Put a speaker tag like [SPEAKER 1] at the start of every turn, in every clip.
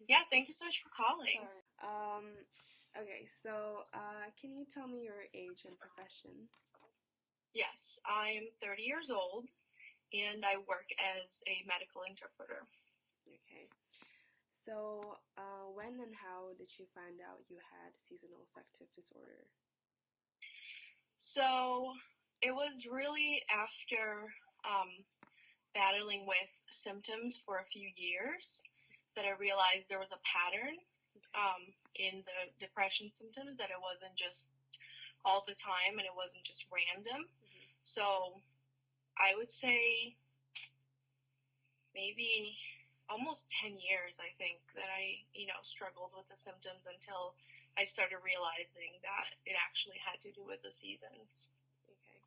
[SPEAKER 1] Yeah, thank you so much for calling.
[SPEAKER 2] Sorry. Okay, so can you tell me your age and profession?
[SPEAKER 1] Yes, I'm 30 years old and I work as a medical interpreter.
[SPEAKER 2] Okay. So, when and how did you find out you had seasonal affective disorder?
[SPEAKER 1] So it was really after um, battling with symptoms for a few years that I realized there was a pattern
[SPEAKER 2] Okay.
[SPEAKER 1] in the depression symptoms, that it wasn't just all the time and it wasn't just random.
[SPEAKER 2] Mm-hmm.
[SPEAKER 1] So I would say maybe almost 10 years, I think, that I struggled with the symptoms until I started realizing that it actually had to do with the seasons.
[SPEAKER 2] Okay.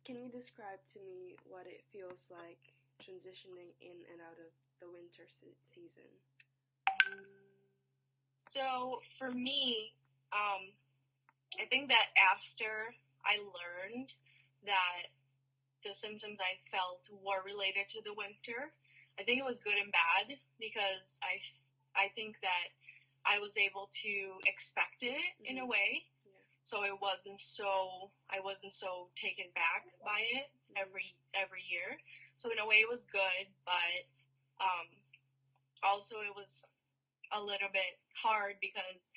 [SPEAKER 2] Can you describe to me what it feels like transitioning in and out of the winter season?
[SPEAKER 1] So for me, I think that after I learned that the symptoms I felt were related to the winter, I think it was good and bad because I think that I was able to expect it in a
[SPEAKER 2] Mm-hmm.
[SPEAKER 1] way,
[SPEAKER 2] Yeah.
[SPEAKER 1] so I wasn't so taken back by it
[SPEAKER 2] Mm-hmm.
[SPEAKER 1] every year. So in a way, it was good, but um, also it was a little bit hard because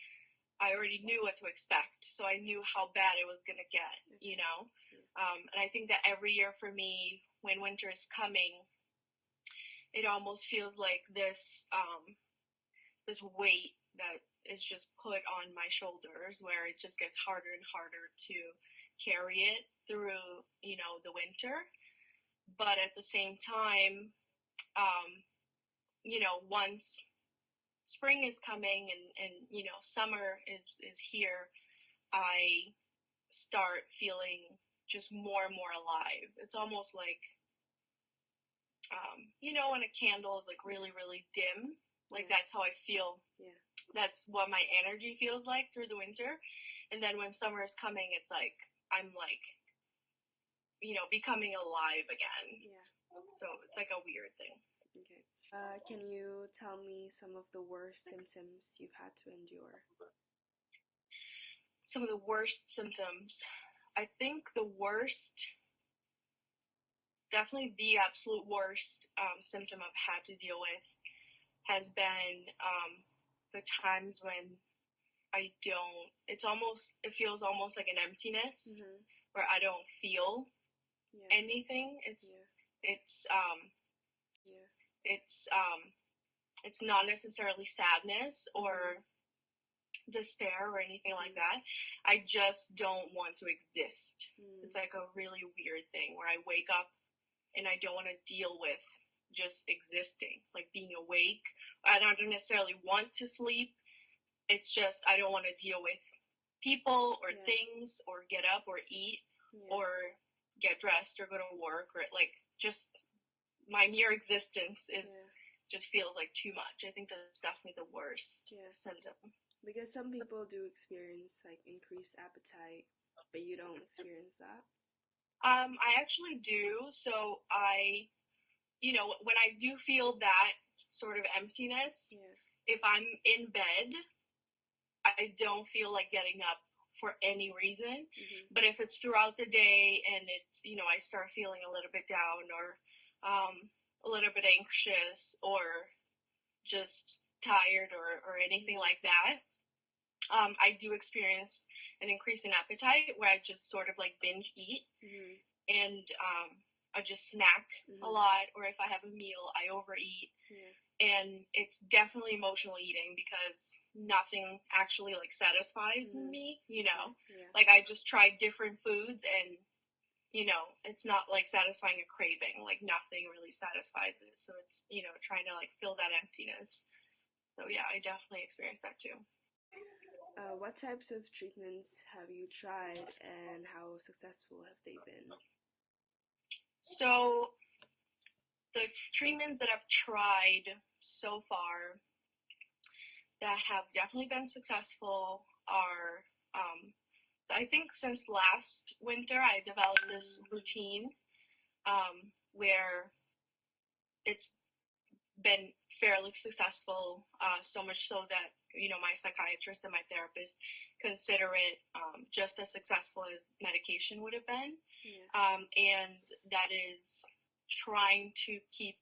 [SPEAKER 1] I already knew what to expect, so I knew how bad it was gonna get, you
[SPEAKER 2] Okay.
[SPEAKER 1] know.
[SPEAKER 2] Yeah.
[SPEAKER 1] And I think that every year for me, when winter is coming, it almost feels like this weight that is just put on my shoulders, where it just gets harder and harder to carry it through, the winter. But at the same time, um, once spring is coming and summer is here, I start feeling just more and more alive. It's almost like, when a candle is like really,
[SPEAKER 2] Yeah.
[SPEAKER 1] really dim, like
[SPEAKER 2] Yeah.
[SPEAKER 1] that's how I feel.
[SPEAKER 2] Yeah.
[SPEAKER 1] That's what my energy feels like through the winter. And then when summer is coming, it's like I'm like, becoming alive again.
[SPEAKER 2] Yeah.
[SPEAKER 1] So it's like a weird thing.
[SPEAKER 2] Okay. Can you tell me some of the worst symptoms you've had to endure?
[SPEAKER 1] Some of the worst symptoms. I think the worst, definitely the absolute worst symptom I've had to deal with has been the times when it feels almost like an emptiness
[SPEAKER 2] Mm-hmm.
[SPEAKER 1] where I don't feel
[SPEAKER 2] Yeah.
[SPEAKER 1] anything.
[SPEAKER 2] Yeah.
[SPEAKER 1] It's um
[SPEAKER 2] Yeah.
[SPEAKER 1] it's um it's not necessarily sadness
[SPEAKER 2] Mm-hmm.
[SPEAKER 1] or despair or anything like
[SPEAKER 2] Mm-hmm.
[SPEAKER 1] that. I just don't want to exist.
[SPEAKER 2] Mm.
[SPEAKER 1] It's like a really weird thing where I wake up and I don't want to deal with just existing, like being awake. I don't necessarily want to sleep. It's just I don't want to deal with people or
[SPEAKER 2] Yeah.
[SPEAKER 1] things or get up or eat
[SPEAKER 2] Yeah.
[SPEAKER 1] or get dressed or go to work, or like just my mere existence is
[SPEAKER 2] Yeah.
[SPEAKER 1] just feels like too much. I think that's definitely the worst
[SPEAKER 2] Yeah.
[SPEAKER 1] symptom.
[SPEAKER 2] Because some people do experience like increased appetite, but you don't experience that.
[SPEAKER 1] I actually do. So when I do feel that sort of emptiness,
[SPEAKER 2] Yeah.
[SPEAKER 1] if I'm in bed, I don't feel like getting up for any reason.
[SPEAKER 2] Mhm.
[SPEAKER 1] But if it's throughout the day and I start feeling a little bit down or um, a little bit anxious or just tired or anything
[SPEAKER 2] Mhm.
[SPEAKER 1] like that, I do experience an increase in appetite where I just sort of like binge eat
[SPEAKER 2] Mhm.
[SPEAKER 1] and I just snack a
[SPEAKER 2] Mhm.
[SPEAKER 1] lot, or if I have a meal, I overeat.
[SPEAKER 2] Yeah.
[SPEAKER 1] And it's definitely emotional eating because nothing actually like satisfies
[SPEAKER 2] Mhm.
[SPEAKER 1] me.
[SPEAKER 2] Yeah. Yeah.
[SPEAKER 1] Like I just tried different foods and it's not like satisfying a craving. Like nothing really satisfies it. So it's trying to like fill that emptiness. So yeah, I definitely experienced that too.
[SPEAKER 2] What types of treatments have you tried, and how successful have they been?
[SPEAKER 1] So the treatments that I've tried so far that have definitely been successful are I think since last winter I developed this routine where it's been fairly successful, so much so that, my psychiatrist and my therapist consider it just as successful as medication would have been.
[SPEAKER 2] Yeah.
[SPEAKER 1] And that is trying to keep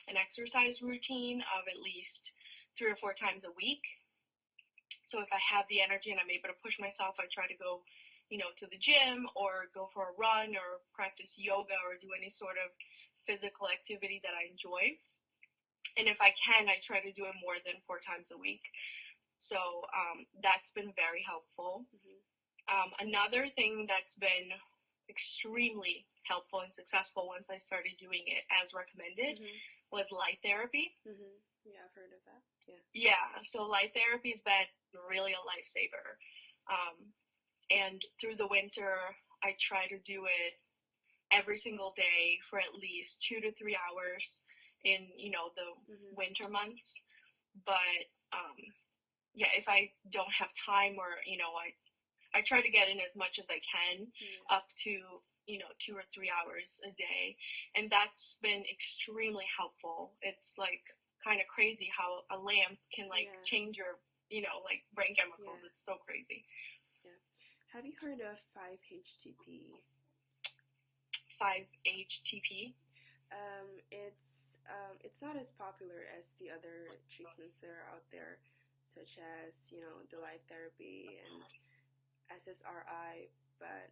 [SPEAKER 1] an exercise routine of at least 3 or 4 times a week. So if I have the energy and I'm able to push myself, I try to go, to the gym or go for a run or practice yoga or do any sort of physical activity that I enjoy. And if I can, I try to do it more than 4 times a week. So that's been very helpful.
[SPEAKER 2] Mhm.
[SPEAKER 1] Another thing that's been extremely helpful and successful once I started doing it as recommended
[SPEAKER 2] Mhm.
[SPEAKER 1] was light therapy.
[SPEAKER 2] Mhm. Yeah, I've heard of that. Yeah.
[SPEAKER 1] Yeah, so light therapy has been really a lifesaver. Um, and through the winter, I try to do it every single day for at least 2 to 3 hours in, the
[SPEAKER 2] Mhm.
[SPEAKER 1] winter months. But yeah, if I don't have time or, I try to get in as much as I can
[SPEAKER 2] Yeah.
[SPEAKER 1] up to, 2 or 3 hours a day. And that's been extremely helpful. It's like kind of crazy how a lamp can like
[SPEAKER 2] Yeah.
[SPEAKER 1] change your, like brain chemicals.
[SPEAKER 2] Yeah.
[SPEAKER 1] It's so crazy.
[SPEAKER 2] Yeah. Have you heard of 5-HTP?
[SPEAKER 1] 5-HTP.
[SPEAKER 2] It's not as popular as the other treatments that are out there, such as the light therapy and SSRI. But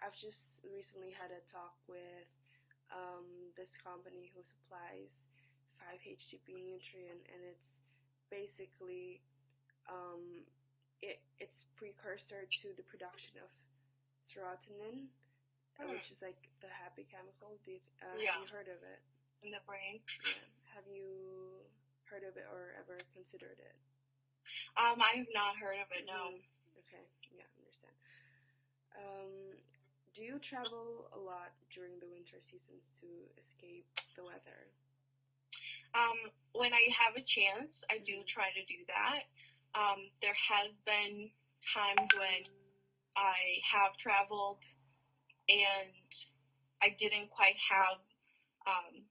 [SPEAKER 2] I've just recently had a talk with this company who supplies 5-HTP nutrient, and it's basically um, it's precursor to the production of serotonin,
[SPEAKER 1] Hmm.
[SPEAKER 2] which is like the happy chemical. Have
[SPEAKER 1] Yeah,
[SPEAKER 2] you heard of it?
[SPEAKER 1] in the brain.
[SPEAKER 2] Yeah. Have you heard of it or ever considered it?
[SPEAKER 1] I have not heard of it. No.
[SPEAKER 2] Mhm. Okay. Yeah, understand. Um, do you travel a lot during the winter seasons to escape the weather?
[SPEAKER 1] When I have a chance, I do
[SPEAKER 2] Mhm.
[SPEAKER 1] try to do that. There has been times when I have traveled and I didn't quite have um,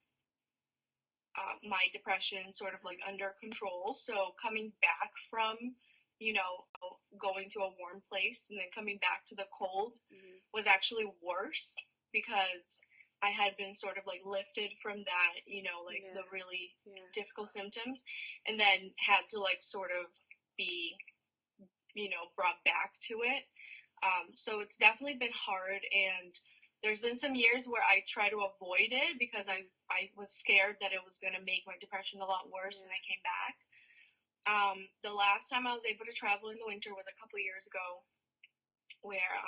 [SPEAKER 1] my depression sort of like
[SPEAKER 2] Mhm.
[SPEAKER 1] under control. So coming back from, you know, going to a warm place and then coming back to the cold
[SPEAKER 2] Mhm.
[SPEAKER 1] was actually worse because I had been sort of like lifted from that, like the
[SPEAKER 2] Yeah.
[SPEAKER 1] really
[SPEAKER 2] Yeah.
[SPEAKER 1] difficult symptoms and then had to like sort of be, brought back to it. So it's definitely been hard, and there's been some years where I try to avoid it because I
[SPEAKER 2] Mhm.
[SPEAKER 1] I was scared that it was going to make my depression a lot worse when
[SPEAKER 2] Yeah.
[SPEAKER 1] I came back. The last time I was able to travel in the winter was a couple years ago, where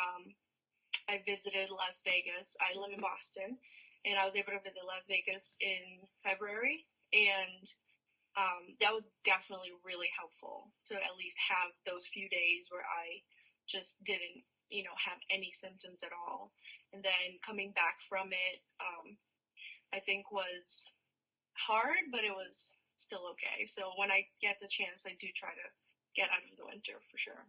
[SPEAKER 1] I visited Las Vegas. I live in
[SPEAKER 2] Mhm.
[SPEAKER 1] Boston, and I was able to visit Las Vegas in February, and that was definitely really helpful to at least have those few days where I just didn't, have any symptoms at all. And then coming back from it, I think was hard, but it was still okay. So when I get the chance, I do try to get out of the winter for sure.